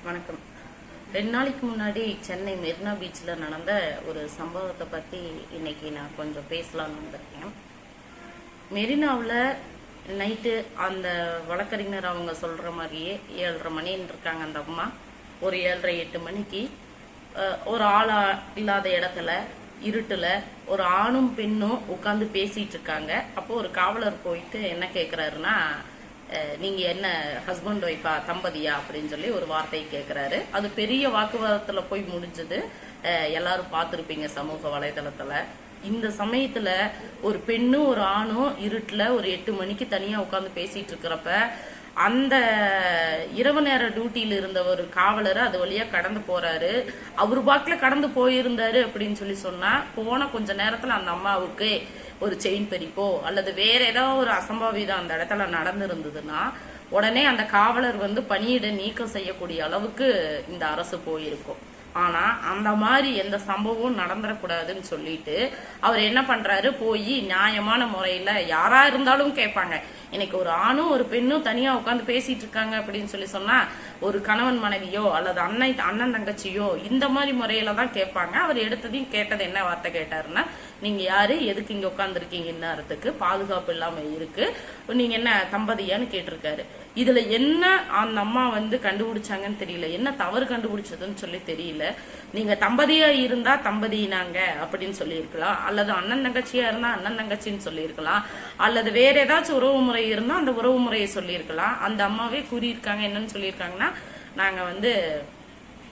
வணக்கம். 2 நாளைக்கு முன்னாடி சென்னை மெரினா பீச்சில் நடந்த ஒரு சம்பவத்தை பற்றி இன்னைக்கு நான் கொஞ்சம் பேசலாம்னு வந்திருக்கேன். மெரினாவில் நைட்டு அந்த வழக்கறிஞர் அவங்க சொல்கிற மாதிரியே 7:30 மணின்னு இருக்காங்க. அந்த அம்மா ஒரு 7:30-8 மணிக்கு ஒரு ஆளா இல்லாத இடத்துல இருட்டில் ஒரு ஆணும் பெண்ணும் உட்காந்து பேசிட்டு இருக்காங்க. அப்போ ஒரு காவலர் போயிட்டு என்ன கேட்குறாருன்னா, நீங்க என்ன ஹஸ்பண்ட் ஒய்ஃபா, தம்பதியா அப்படின்னு சொல்லி ஒரு வார்த்தையை கேட்கிறாரு. அது பெரிய வாக்குவாதத்துல போய் முடிஞ்சது. எல்லாரும் பார்த்துருப்பீங்க சமூக வலைதளத்துல. இந்த சமயத்துல ஒரு பெண்ணும் ஒரு ஆணும் இருட்டுல ஒரு 8 மணிக்கு தனியா உட்காந்து பேசிட்டு இருக்கிறப்ப அந்த இரவு நேர டியூட்டியில இருந்த ஒரு காவலர் அது வழியா கடந்து போறாரு. அவரு பாக்குல கடந்து போயிருந்தாரு அப்படின்னு சொல்லி சொன்னா, போன கொஞ்ச நேரத்துல அந்த அம்மாவுக்கு ஒரு செயின் பறிப்போ அல்லது வேற ஏதாவது ஒரு அசம்பாவிதம் அந்த இடத்துல நடந்திருந்ததுன்னா உடனே அந்த காவலர் பணியிட நீக்கம் செய்யக்கூடிய அளவுக்கு இந்த அரசு போயிருக்கும். ஆனா அந்த மாதிரி எந்த சம்பவம் நடந்துடக்கூடாதுன்னு சொல்லிட்டு அவர் என்ன பண்றாரு, போய் நியாயமான முறையில யாரா இருந்தாலும் கேட்பாங்க. இன்னைக்கு ஒரு ஆணும் ஒரு பெண்ணும் தனியா உட்காந்து பேசிட்டு இருக்காங்க அப்படின்னு சொல்லி சொன்னா, ஒரு கணவன் மனைவியோ அல்லது அண்ணன் தங்கச்சியோ இந்த மாதிரி முறையில தான் கேட்பாங்க. அவர் எடுத்ததையும் கேட்டது என்ன வார்த்தை கேட்டாருன்னா, நீங்க யாரு, எதுக்கு இங்க உட்காந்துருக்கீங்க, இந்நேரத்துக்கு பாதுகாப்பு இல்லாம இருக்கு, நீங்க என்ன தம்பதியான்னு கேட்டிருக்காரு. இதுல என்ன அந்த அம்மா கண்டுபிடிச்சாங்கன்னு தெரியல, என்ன தவறு கண்டுபிடிச்சதுன்னு சொல்லி தெரியல. நீங்க தம்பதியா இருந்தா தம்பதியினாங்க அப்படின்னு சொல்லியிருக்கலாம், அல்லது அண்ணன் தங்கச்சியா இருந்தா அண்ணன் தங்கச்சின்னு சொல்லியிருக்கலாம், அல்லது வேற ஏதாச்சும் உறவு முறை இருந்தா அந்த உறவு முறையை சொல்லியிருக்கலாம். அந்த அம்மாவே கூறியிருக்காங்க. என்னன்னு சொல்லியிருக்காங்கன்னா, நாங்க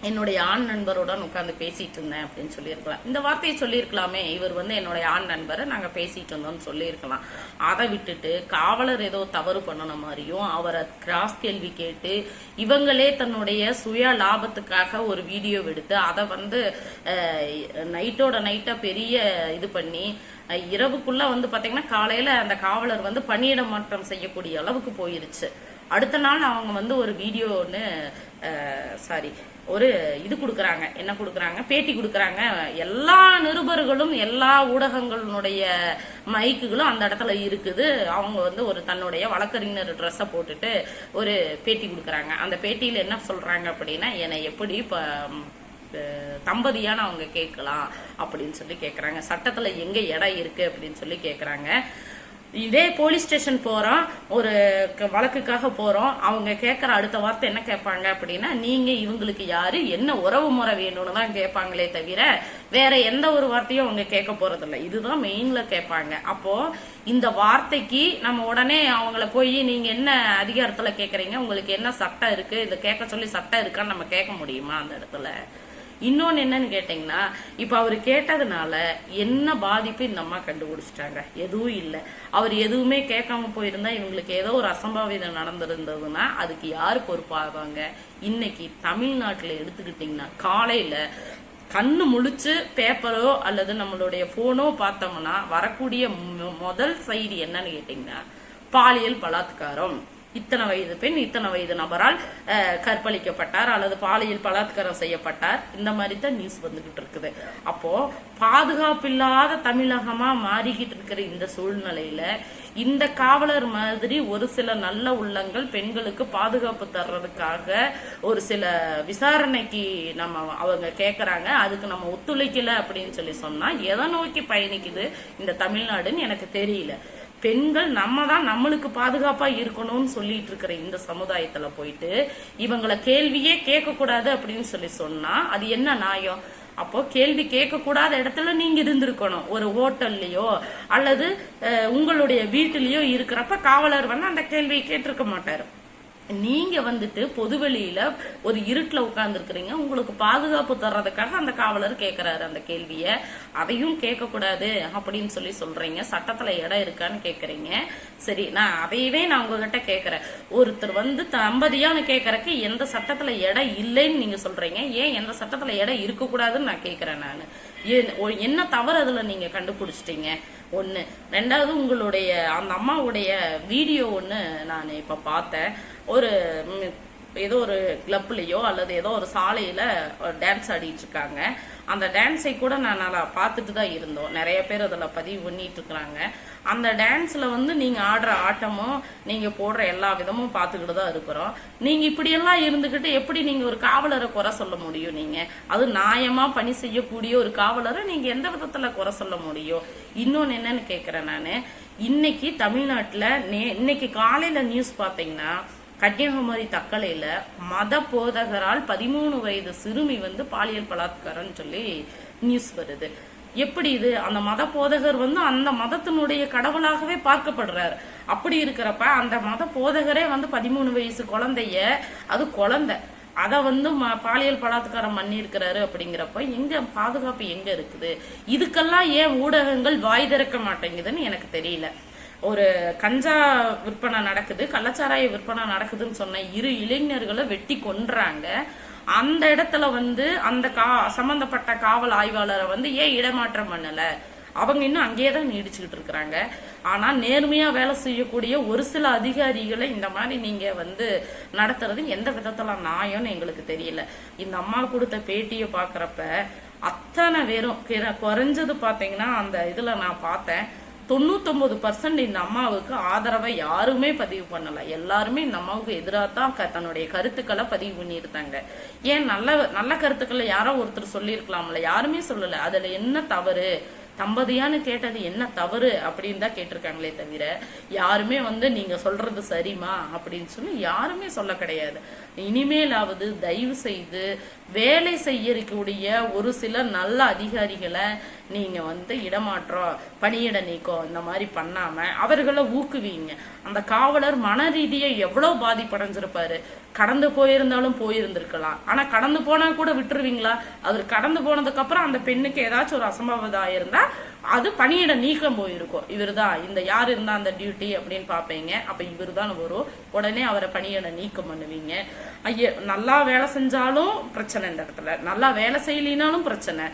என்னுடைய ஆண் நண்பருடன் உட்காந்து பேசிட்டு இருந்தேன் அப்படின்னு சொல்லியிருக்கலாம். இந்த வார்த்தையை சொல்லியிருக்கலாமே, இவர் என்னுடைய ஆண் நண்பரை நாங்க பேசிட்டு இருந்தோம்னு சொல்லியிருக்கலாம். அதை விட்டுட்டு காவலர் ஏதோ தவறு பண்ணன மாதிரியும் அவரை கிராஸ் கேள்வி கேட்டு இவங்களே தன்னுடைய சுய லாபத்துக்காக ஒரு வீடியோ எடுத்து அதை நைட்டோட நைட்டா பெரிய இது பண்ணி இரவுக்குள்ள பாத்தீங்கன்னா காலையில அந்த காவலர் பணியிட மாற்றம் செய்யக்கூடிய அளவுக்கு போயிருச்சு. அடுத்த நாள் அவங்க ஒரு வீடியோன்னு ஒரு இது கொடுக்குறாங்க. என்ன கொடுக்குறாங்க, பேட்டி கொடுக்குறாங்க. எல்லா நிருபர்களும் எல்லா ஊடகங்களுடைய மைக்குகளும் அந்த இடத்துல இருக்குது. அவங்க ஒரு தன்னுடைய வழக்கறிஞர் ட்ரெஸ்ஸை போட்டுட்டு ஒரு பேட்டி கொடுக்குறாங்க. அந்த பேட்டியில என்ன சொல்றாங்க அப்படின்னா, என்னை எப்படி தம்பதியான அவங்க கேட்கலாம் அப்படின்னு சொல்லி கேட்கறாங்க. சட்டத்துல எங்க இடம் இருக்கு அப்படின்னு சொல்லி கேட்கறாங்க. இதே போலீஸ் ஸ்டேஷன் போறோம், ஒரு வழக்குக்காக போறோம், அவங்க கேட்கற அடுத்த வார்த்தை என்ன கேட்பாங்க அப்படின்னா, நீங்க இவங்களுக்கு யாரு, என்ன உறவு முறை வேணும்னு தான் கேட்பாங்களே தவிர வேற எந்த ஒரு வார்த்தையும் அவங்க கேட்க போறதில்ல. இதுதான் மெயின்ல கேட்பாங்க. அப்போ இந்த வார்த்தைக்கு நம்ம உடனே அவங்கள போய் நீங்க என்ன அதிகாரத்துல கேட்கறீங்க, உங்களுக்கு என்ன சட்டம் இருக்கு, இதை கேட்க சொல்லி சட்டம் இருக்கான்னு நம்ம கேட்க முடியுமா அந்த இடத்துல? இன்னொன்னு என்னன்னு கேட்டீங்கன்னா, இப்ப அவரு கேட்டதுனால என்ன பாதிப்பு இந்த அம்மா கண்டுபிடிச்சிட்டாங்க? எதுவும் இல்லை. அவர் எதுவுமே கேட்காம போயிருந்தா இவங்களுக்கு ஏதோ ஒரு அசம்பாவிதம் நடந்திருந்ததுன்னா அதுக்கு யாரு பொறுப்பாவாங்க? இன்னைக்கு தமிழ்நாட்டுல எடுத்துக்கிட்டீங்கன்னா காலையில கண்ணு முழிச்சு பேப்பரோ அல்லது நம்மளுடைய போனோ பார்த்தோம்னா வரக்கூடிய முதல் செய்தி என்னன்னு கேட்டீங்கன்னா, பாலியல் பலாத்காரம், இத்தனை வயது பெண் இத்தனை வயது நபரால் கற்பழிக்கப்பட்டார் அல்லது பாலியல் பலாத்காரம் செய்யப்பட்டார். இந்த மாதிரி தான் நியூஸ் வந்துகிட்டு இருக்குது. அப்போ பாதுகாப்பு இல்லாத தமிழகமா மாறிக்கிட்டு இருக்கிற இந்த சூழ்நிலையில இந்த காவலர் மாதிரி ஒரு சில நல்ல உள்ளங்கள் பெண்களுக்கு பாதுகாப்பு தர்றதுக்காக ஒரு சில விசாரணைக்கு அவங்க கேட்கறாங்க. அதுக்கு நம்ம ஒத்துழைக்கல அப்படின்னு சொல்லி சொன்னா எதை நோக்கி பயணிக்குது இந்த தமிழ்நாடுன்னு எனக்கு தெரியல. பெண்கள் நம்ம தான் நம்மளுக்கு பாதுகாப்பா இருக்கணும்னு சொல்லிட்டு இருக்கிற இந்த சமுதாயத்துல போயிட்டு இவங்களை கேள்வியே கேட்க கூடாது அப்படின்னு சொல்லி சொன்னா அது என்ன நியாயம்? அப்போ கேள்வி கேட்க கூடாத இடத்துல நீங்க இருந்திருக்கணும். ஒரு ஹோட்டல்லயோ அல்லது உங்களுடைய வீட்டிலயோ இருக்கிறப்ப காவலர் அந்த கேள்வியை கேட்டிருக்க மாட்டாரு. நீங்க பொதுவெளியில ஒரு இருட்டுல உட்கார்ந்து இருக்கிறீங்க, உங்களுக்கு பாதுகாப்பு தர்றதுக்காக அந்த காவலர் கேட்கிறாரு அந்த கேள்விய. அதையும் கேட்க கூடாது அப்படின்னு சொல்லி சொல்றீங்க. சட்டத்துல இடம் இருக்கான்னு கேக்குறீங்க. சரி, அதையவே நான் உங்ககிட்ட கேக்குறேன். ஒருத்தர் தம்பதியான்னு கேக்குறக்கு எந்த சட்டத்துல இடம் இல்லைன்னு நீங்க சொல்றீங்க, ஏன் எந்த சட்டத்துல இடம் இருக்க கூடாதுன்னு நான் கேக்குறேன். நான் என்ன தவறு அதுல நீங்க கண்டுபிடிச்சிட்டீங்க? ஒண்ணு. ரெண்டாவது, உங்களுடைய அந்த அம்மாவுடைய வீடியோ ஒண்ணு நான் இப்ப பார்த்தேன். ஒரு ஏதோ ஒரு கிளப்லயோ அல்லது ஏதோ ஒரு சாலையில டான்ஸ் ஆடிட்டு இருக்காங்க. அந்த டான்ஸை கூட நான் நல்லா பார்த்துட்டு தான் இருந்தோம். நிறைய பேர் அதில் பதிவு பண்ணிட்டு இருக்கிறாங்க. அந்த டான்ஸ்ல வந்து நீங்க ஆடுற ஆட்டமும் நீங்க போடுற எல்லா விதமும் பார்த்துக்கிட்டு தான் இருக்கிறோம். நீங்க இப்படியெல்லாம் இருந்துகிட்டு எப்படி நீங்க ஒரு காவலரை குறை சொல்ல முடியும்? நீங்க அது நியாயமா பணி செய்யக்கூடிய ஒரு காவலரை நீங்க எந்த விதத்துல குறை சொல்ல முடியும்? இன்னொன்னு என்னன்னு கேக்குறேன் நானு, இன்னைக்கு தமிழ்நாட்டுல இன்னைக்கு காலையில நியூஸ் பாத்தீங்கன்னா கன்னியாகுமரி தக்கலையில மத போதகரால் 13 வயது சிறுமி வந்து பாலியல் பலாத்காரம்னு சொல்லி நியூஸ் வருது. எப்படி இது? அந்த மத போதகர் வந்து அந்த மதத்தினுடைய கடவுளாகவே பார்க்கப்படுறாரு. அப்படி இருக்கிறப்ப அந்த மத போதகரே வந்து 13 வயசு குழந்தைய, அது குழந்தை, அத வந்து பாலியல் பலாத்காரம் பண்ணி இருக்கிறாரு. அப்படிங்கிறப்ப எங்க பாதுகாப்பு எங்க இருக்குது? இதுக்கெல்லாம் ஏன் ஊடகங்கள் வாய் திறக்க மாட்டேங்குதுன்னு எனக்கு தெரியல. ஒரு கஞ்சா விற்பனை நடக்குது, கள்ளச்சாராய விற்பனை நடக்குதுன்னு சொன்ன 2 இளைஞர்களை வெட்டி கொன்றாங்க. அந்த இடத்துல வந்து அந்த சம்பந்தப்பட்ட காவல் ஆய்வாளரை வந்து ஏன் இடமாற்றம் பண்ணல? அவங்க இன்னும் அங்கேயே தான் நீடிச்சுக்கிட்டு இருக்கிறாங்க. ஆனா நேர்மையா வேலை செய்யக்கூடிய ஒரு சில அதிகாரிகளை இந்த மாதிரி நீங்க வந்து நடத்துறது எந்த விதத்துல நியாயம்னு எங்களுக்கு தெரியல. இந்த அம்மா கொடுத்த பேட்டியை பாக்குறப்ப அத்தனை பேரும் குறைஞ்சது பாத்தீங்கன்னா அந்த இதுல நான் பார்த்தேன் 99% இந்த அம்மாவுக்கு ஆதரவை யாருமே பதிவு பண்ணல. எல்லாருமே இந்த அம்மாவுக்கு எதிராக தான் தன்னுடைய கருத்துக்களை பதிவு பண்ணியிருந்தாங்க. ஏன் நல்ல நல்ல கருத்துக்களை யாரோ ஒருத்தர் சொல்லியிருக்கலாம்ல? யாருமே சொல்லல. அதுல என்ன தவறு? தம்பதியான்னு கேட்டது என்ன தவறு அப்படின்னு தான் கேட்டிருக்காங்களே தவிர யாருமே வந்து நீங்க சொல்றது சரிமா அப்படின்னு சொல்லி யாருமே சொல்ல கிடையாது. இனிமேலாவது தயவு செய்து வேலை செய்யக்கூடிய ஒரு சில நல்ல அதிகாரிகளை நீங்க வந்து இடமாற்றம், பணியிட நீக்கம் இந்த மாதிரி பண்ணாம அவர்களை ஊக்குவீங்க. அந்த காவலர் மன ரீதியா எவ்வளவு பாதிப்படைஞ்சிருப்பாரு. கடந்து போயிருந்தாலும் போயிருந்திருக்கலாம். ஆனா கடந்து போனா கூட விட்டுருவீங்களா? அவர் கடந்து போனதுக்கு அப்புறம் அந்த பெண்ணுக்கு ஏதாச்சும் ஒரு அசம்பாவிதம் ஆயிருந்தா அது பணியிட நீக்கம் போயிருக்கும். இவருதான் இந்த யார் இருந்தா அந்த டியூட்டி அப்படின்னு பாப்பீங்க. அப்ப இவருதான் வரும். உடனே அவரை பணியிட நீக்கம் பண்ணுவீங்க. ஐயா, நல்லா வேலை செஞ்சாலும் பிரச்சனை, இந்த இடத்துல நல்லா வேலை செய்யலினாலும் பிரச்சனை.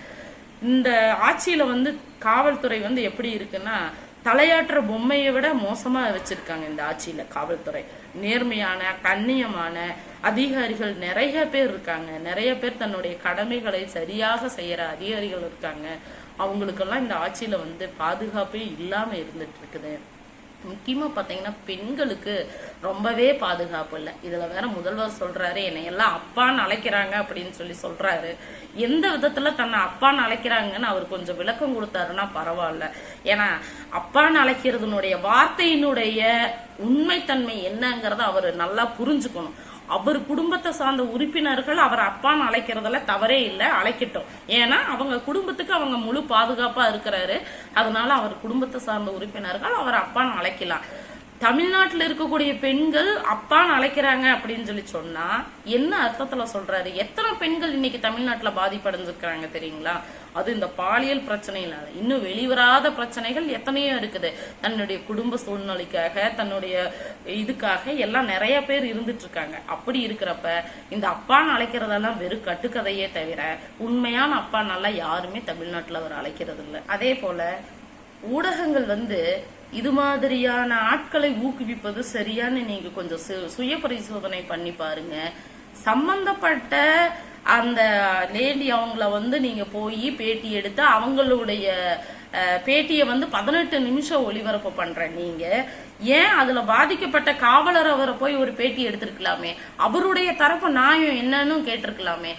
இந்த ஆட்சியில வந்து காவல்துறை வந்து எப்படி இருக்குன்னா தலையாற்ற பொம்மையை விட மோசமா வச்சிருக்காங்க இந்த ஆட்சியில காவல்துறை. நேர்மையான கண்ணியமான அதிகாரிகள் நிறைய பேர் இருக்காங்க. நிறைய பேர் தன்னுடைய கடமைகளை சரியாக செய்யற அதிகாரிகள் இருக்காங்க. அவங்களுக்கெல்லாம் இந்த ஆட்சியில வந்து பாதுகாப்பே இல்லாம இருந்துட்டு இருக்குது. முக்கியமா பாத்தீங்கன்னா பெண்களுக்கு ரொம்பவே பாதுகாப்பு இல்லை. இதுல வேற முதல்வர் சொல்றாரு என்னை எல்லாம் அப்பான்னு அழைக்கிறாங்க அப்படின்னு சொல்லி சொல்றாரு. எந்த விதத்துல தன்னை அப்பான்னு அழைக்கிறாங்கன்னு அவர் கொஞ்சம் விளக்கம் கொடுத்தாருன்னா பரவாயில்ல. ஏன்னா அப்பான்னு அழைக்கிறதுனுடைய வார்த்தையினுடைய உண்மைத்தன்மை என்னங்கறத அவர் நல்லா புரிஞ்சுக்கணும். அவர் குடும்பத்தை சார்ந்த உறுப்பினர்கள் அவர் அப்பான்னு அழைக்கிறதுல தவறே இல்லை, அழைக்கட்டும். ஏன்னா அவங்க குடும்பத்துக்கு அவங்க முழு பாதுகாப்பா இருக்கிறாரு. அதனால அவர் குடும்பத்தை சார்ந்த உறுப்பினர்கள் அவர் அப்பான்னு அழைக்கலாம். தமிழ்நாட்டுல இருக்கக்கூடிய பெண்கள் அப்பான்னு அழைக்கிறாங்க அப்படின்னு சொல்லி சொன்னா என்ன அர்த்தத்துல சொல்றாரு? எத்தனை பெண்கள் இன்னைக்கு தமிழ்நாட்டுல பாதிப்படைஞ்சிருக்கிறாங்க தெரியுங்களா? அது இந்த பாலியல் பிரச்சனையில இன்னும் வெளிவராத பிரச்சனைகள் எத்தனையோ இருக்குது. தன்னுடைய குடும்ப சூழ்நிலைக்காக, தன்னுடைய இதுக்காக எல்லாம் நிறைய பேர் இருந்துட்டு இருக்காங்க. அப்படி இருக்கிறப்ப இந்த அப்பான்னு அழைக்கிறதெல்லாம் வெறும் கட்டுக்கதையே தவிர உண்மையான அப்பா நல்லா யாருமே தமிழ்நாட்டுல அவர் அழைக்கிறது இல்லை. அதே போல ஊடகங்கள் வந்து இது மாதிரியான ஆட்களை ஊக்குவிப்பது சரியான்னு நீங்க கொஞ்சம் சுய பரிசோதனை பண்ணி பாருங்க. சம்பந்தப்பட்ட அந்த லேடி அவங்கள வந்து நீங்க போய் பேட்டி எடுத்து அவங்களுடைய பேட்டியை வந்து 18 நிமிஷம் ஒளிபரப்பு பண்ற நீங்க ஏன் அதுல பாதிக்கப்பட்ட காவலர் அவரை போய் ஒரு பேட்டி எடுத்திருக்கலாமே? அவருடைய தரப்பு நியாயம் என்னன்னு கேட்டிருக்கலாமே?